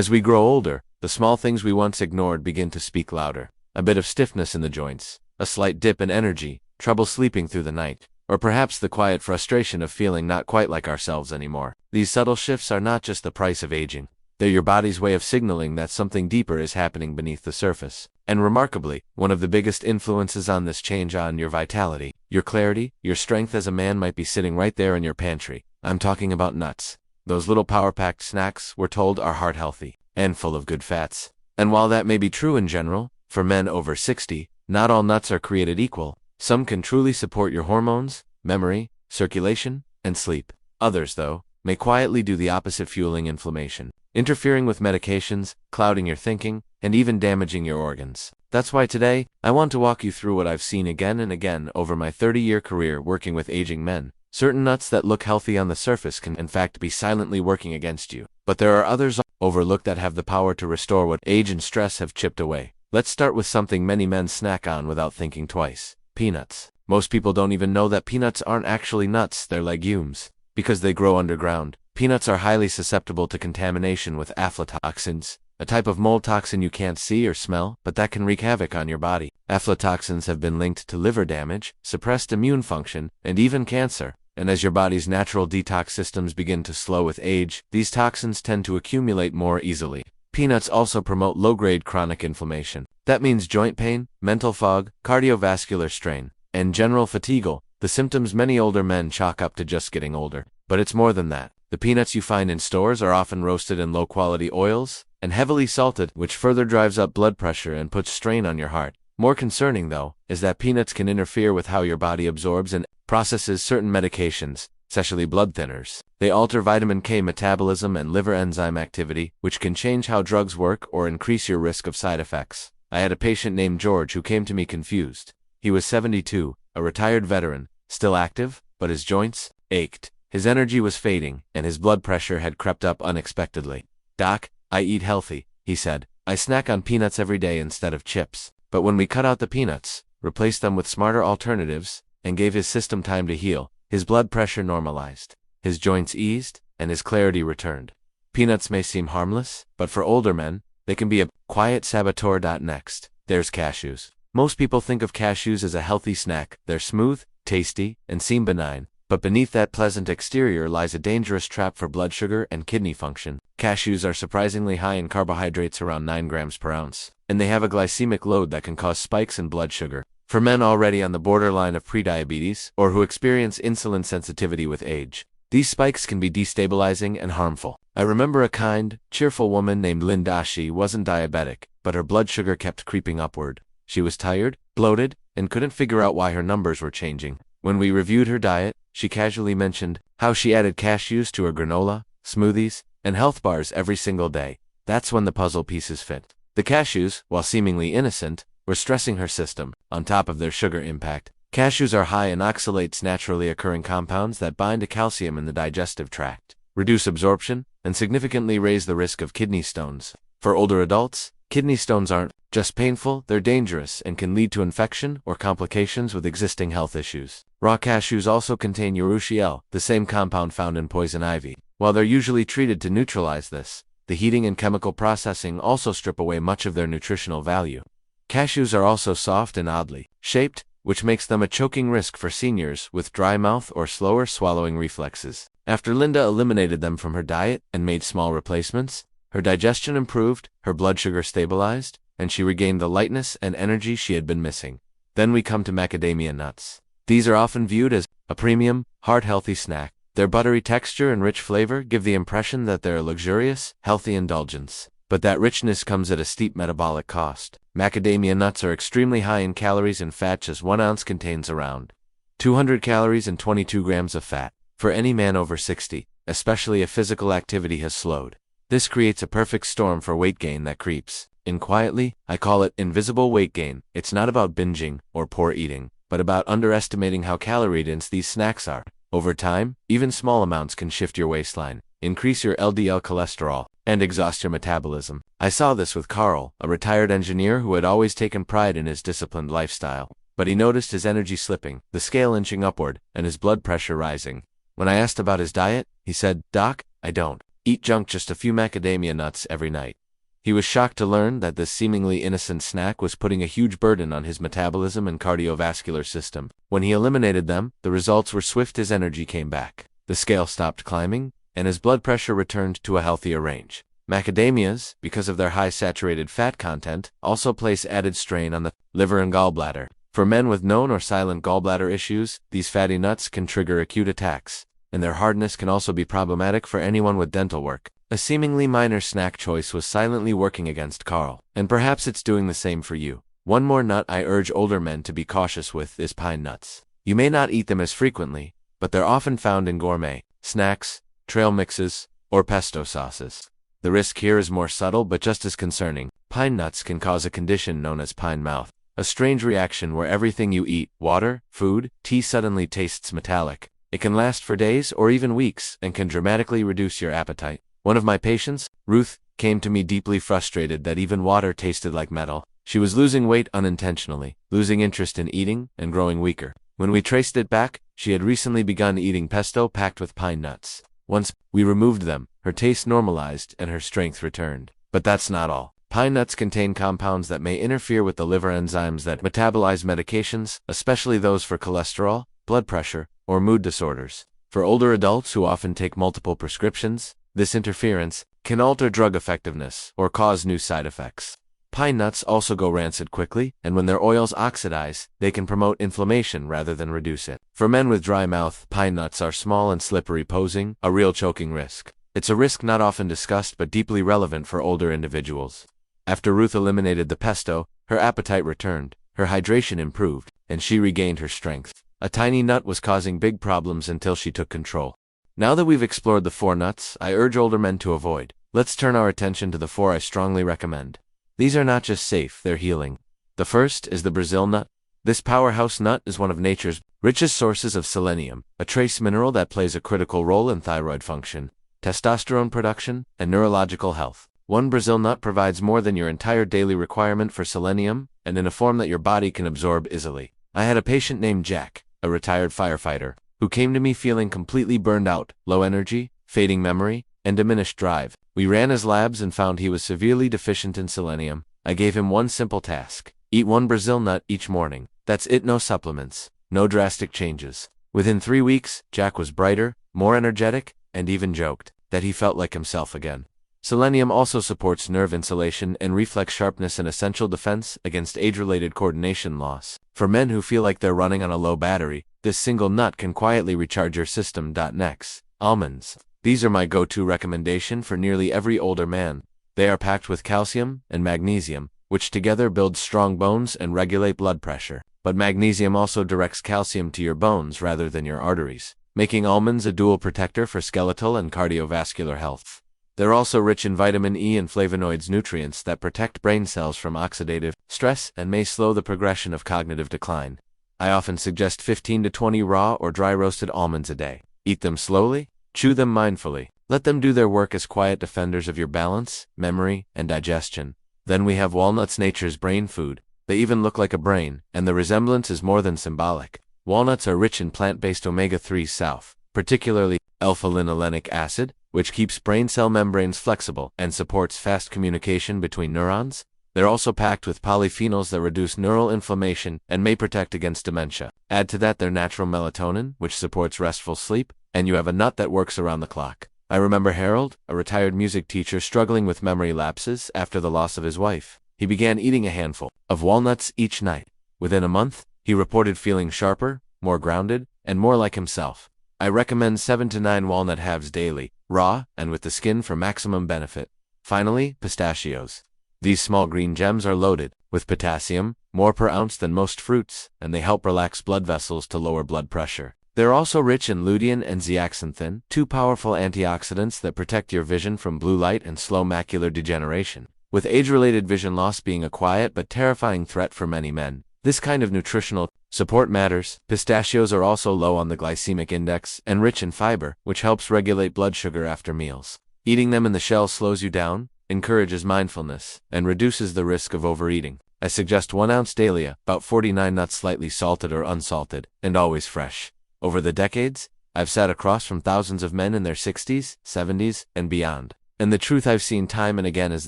As we grow older, the small things we once ignored begin to speak louder. A bit of stiffness in the joints, a slight dip in energy, trouble sleeping through the night, or perhaps the quiet frustration of feeling not quite like ourselves anymore. These subtle shifts are not just the price of aging. They're your body's way of signaling that something deeper is happening beneath the surface. And remarkably, one of the biggest influences on this change on your vitality, your clarity, your strength as a man might be sitting right there in your pantry. I'm talking about nuts. Those little power-packed snacks, we're told, are heart-healthy and full of good fats. And while that may be true in general, for men over 60, not all nuts are created equal. Some can truly support your hormones, memory, circulation, and sleep. Others, though, may quietly do the opposite, fueling inflammation, interfering with medications, clouding your thinking, and even damaging your organs. That's why today, I want to walk you through what I've seen again and again over my 30-year career working with aging men. Certain nuts that look healthy on the surface can in fact be silently working against you. But there are others overlooked that have the power to restore what age and stress have chipped away. Let's start with something many men snack on without thinking twice. Peanuts. Most people don't even know that peanuts aren't actually nuts, they're legumes. Because they grow underground, peanuts are highly susceptible to contamination with aflatoxins, a type of mold toxin you can't see or smell, but that can wreak havoc on your body. Aflatoxins have been linked to liver damage, suppressed immune function, and even cancer. And as your body's natural detox systems begin to slow with age, these toxins tend to accumulate more easily. Peanuts also promote low-grade chronic inflammation. That means joint pain, mental fog, cardiovascular strain, and general fatigue, the symptoms many older men chalk up to just getting older. But it's more than that. The peanuts you find in stores are often roasted in low-quality oils and heavily salted, which further drives up blood pressure and puts strain on your heart. More concerning, though, is that peanuts can interfere with how your body absorbs and processes certain medications, especially blood thinners. They alter vitamin K metabolism and liver enzyme activity, which can change how drugs work or increase your risk of side effects. I had a patient named George who came to me confused. He was 72, a retired veteran, still active, but his joints ached. His energy was fading, and his blood pressure had crept up unexpectedly. "Doc, I eat healthy," he said. "I snack on peanuts every day instead of chips. But when we cut out the peanuts, replaced them with smarter alternatives, and gave his system time to heal, his blood pressure normalized, his joints eased, and his clarity returned." Peanuts may seem harmless, but for older men, they can be a quiet saboteur. Next, there's cashews. Most people think of cashews as a healthy snack. They're smooth, tasty, and seem benign. But beneath that pleasant exterior lies a dangerous trap for blood sugar and kidney function. Cashews are surprisingly high in carbohydrates, around 9 grams per ounce, and they have a glycemic load that can cause spikes in blood sugar. For men already on the borderline of prediabetes, or who experience insulin sensitivity with age, these spikes can be destabilizing and harmful. I remember a kind, cheerful woman named Linda. She wasn't diabetic, but her blood sugar kept creeping upward. She was tired, bloated, and couldn't figure out why her numbers were changing. When we reviewed her diet, she casually mentioned how she added cashews to her granola, smoothies, and health bars every single day. That's when the puzzle pieces fit. The cashews, while seemingly innocent, were stressing her system. On top of their sugar impact, cashews are high in oxalates, naturally occurring compounds that bind to calcium in the digestive tract, reduce absorption, and significantly raise the risk of kidney stones. For older adults, kidney stones aren't just painful, they're dangerous and can lead to infection or complications with existing health issues. Raw cashews also contain urushiol, the same compound found in poison ivy. While they're usually treated to neutralize this, the heating and chemical processing also strip away much of their nutritional value. Cashews are also soft and oddly shaped, which makes them a choking risk for seniors with dry mouth or slower swallowing reflexes. After Linda eliminated them from her diet and made small replacements, her digestion improved, her blood sugar stabilized, and she regained the lightness and energy she had been missing. Then we come to macadamia nuts. These are often viewed as a premium, heart-healthy snack. Their buttery texture and rich flavor give the impression that they're a luxurious, healthy indulgence. But that richness comes at a steep metabolic cost. Macadamia nuts are extremely high in calories and fat. Just 1 ounce contains around 200 calories and 22 grams of fat. For any man over 60, especially if physical activity has slowed, this creates a perfect storm for weight gain that creeps in quietly. I call it invisible weight gain. It's not about binging or poor eating, but about underestimating how calorie-dense these snacks are. Over time, even small amounts can shift your waistline, increase your LDL cholesterol, and exhaust your metabolism. I saw this with Carl, a retired engineer who had always taken pride in his disciplined lifestyle. But he noticed his energy slipping, the scale inching upward, and his blood pressure rising. When I asked about his diet, he said, "Doc, I don't eat junk, just a few macadamia nuts every night. He was shocked to learn that this seemingly innocent snack was putting a huge burden on his metabolism and cardiovascular system. When he eliminated them, the results were swift. His energy came back, the scale stopped climbing, and his blood pressure returned to a healthier range. Macadamias, because of their high saturated fat content, also place added strain on the liver and gallbladder. For men with known or silent gallbladder issues, these fatty nuts can trigger acute attacks, and their hardness can also be problematic for anyone with dental work. A seemingly minor snack choice was silently working against Carl, and perhaps it's doing the same for you. One more nut I urge older men to be cautious with is pine nuts. You may not eat them as frequently, but they're often found in gourmet snacks, trail mixes, or pesto sauces. The risk here is more subtle but just as concerning. Pine nuts can cause a condition known as pine mouth, a strange reaction where everything you eat, water, food, tea, suddenly tastes metallic. It can last for days or even weeks and can dramatically reduce your appetite. One of my patients, Ruth, came to me deeply frustrated that even water tasted like metal. She was losing weight unintentionally, losing interest in eating, and growing weaker. When we traced it back, she had recently begun eating pesto packed with pine nuts. Once we removed them, her taste normalized and her strength returned. But that's not all. Pine nuts contain compounds that may interfere with the liver enzymes that metabolize medications, especially those for cholesterol, blood pressure, or mood disorders. For older adults who often take multiple prescriptions, this interference can alter drug effectiveness or cause new side effects. Pine nuts also go rancid quickly, and when their oils oxidize, they can promote inflammation rather than reduce it. For men with dry mouth, pine nuts are small and slippery, posing a real choking risk. It's a risk not often discussed but deeply relevant for older individuals. After Ruth eliminated the pesto, her appetite returned, her hydration improved, and she regained her strength. A tiny nut was causing big problems until she took control. Now that we've explored the 4 nuts I urge older men to avoid, let's turn our attention to the 4 I strongly recommend. These are not just safe, they're healing. The first is the Brazil nut. This powerhouse nut is one of nature's richest sources of selenium, a trace mineral that plays a critical role in thyroid function, testosterone production, and neurological health. One Brazil nut provides more than your entire daily requirement for selenium, and in a form that your body can absorb easily. I had a patient named Jack, a retired firefighter, who came to me feeling completely burned out, low energy, fading memory, and diminished drive. We ran his labs and found he was severely deficient in selenium. I gave him one simple task: eat 1 Brazil nut each morning. That's it, no supplements, no drastic changes. Within 3 weeks, Jack was brighter, more energetic, and even joked that he felt like himself again. Selenium also supports nerve insulation and reflex sharpness, an essential defense against age-related coordination loss. For men who feel like they're running on a low battery, this single nut can quietly recharge your system. Next, almonds. These are my go-to recommendation for nearly every older man. They are packed with calcium and magnesium, which together build strong bones and regulate blood pressure. But magnesium also directs calcium to your bones rather than your arteries, making almonds a dual protector for skeletal and cardiovascular health. They're also rich in vitamin E and flavonoids, nutrients that protect brain cells from oxidative stress and may slow the progression of cognitive decline. I often suggest 15 to 20 raw or dry roasted almonds a day. Eat them slowly, chew them mindfully. Let them do their work as quiet defenders of your balance, memory, and digestion. Then we have walnuts, nature's brain food. They even look like a brain, and the resemblance is more than symbolic. Walnuts are rich in plant-based omega-3s, particularly alpha-linolenic acid, which keeps brain cell membranes flexible and supports fast communication between neurons. They're also packed with polyphenols that reduce neural inflammation and may protect against dementia. Add to that their natural melatonin, which supports restful sleep, and you have a nut that works around the clock. I remember Harold, a retired music teacher, struggling with memory lapses after the loss of his wife. He began eating a handful of walnuts each night. Within a month, he reported feeling sharper, more grounded, and more like himself. I recommend 7 to 9 walnut halves daily, raw and with the skin for maximum benefit. Finally, pistachios. These small green gems are loaded with potassium, more per ounce than most fruits, and they help relax blood vessels to lower blood pressure. They're also rich in lutein and zeaxanthin, 2 powerful antioxidants that protect your vision from blue light and slow macular degeneration. With age-related vision loss being a quiet but terrifying threat for many men, this kind of nutritional support matters. Pistachios are also low on the glycemic index and rich in fiber, which helps regulate blood sugar after meals. Eating them in the shell slows you down, encourages mindfulness, and reduces the risk of overeating. I suggest 1 ounce daily, about 49 nuts, slightly salted or unsalted, and always fresh. Over the decades, I've sat across from thousands of men in their 60s, 70s, and beyond. And the truth I've seen time and again is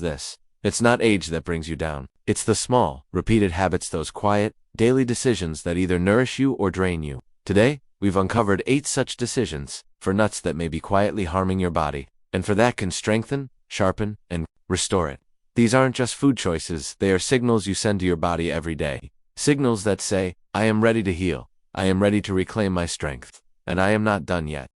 this: it's not age that brings you down. It's the small, repeated habits, those quiet, daily decisions that either nourish you or drain you. Today, we've uncovered 8 such decisions for nuts that may be quietly harming your body, and for that can strengthen, sharpen, and restore it. These aren't just food choices, they are signals you send to your body every day. Signals that say, I am ready to heal, I am ready to reclaim my strength, and I am not done yet.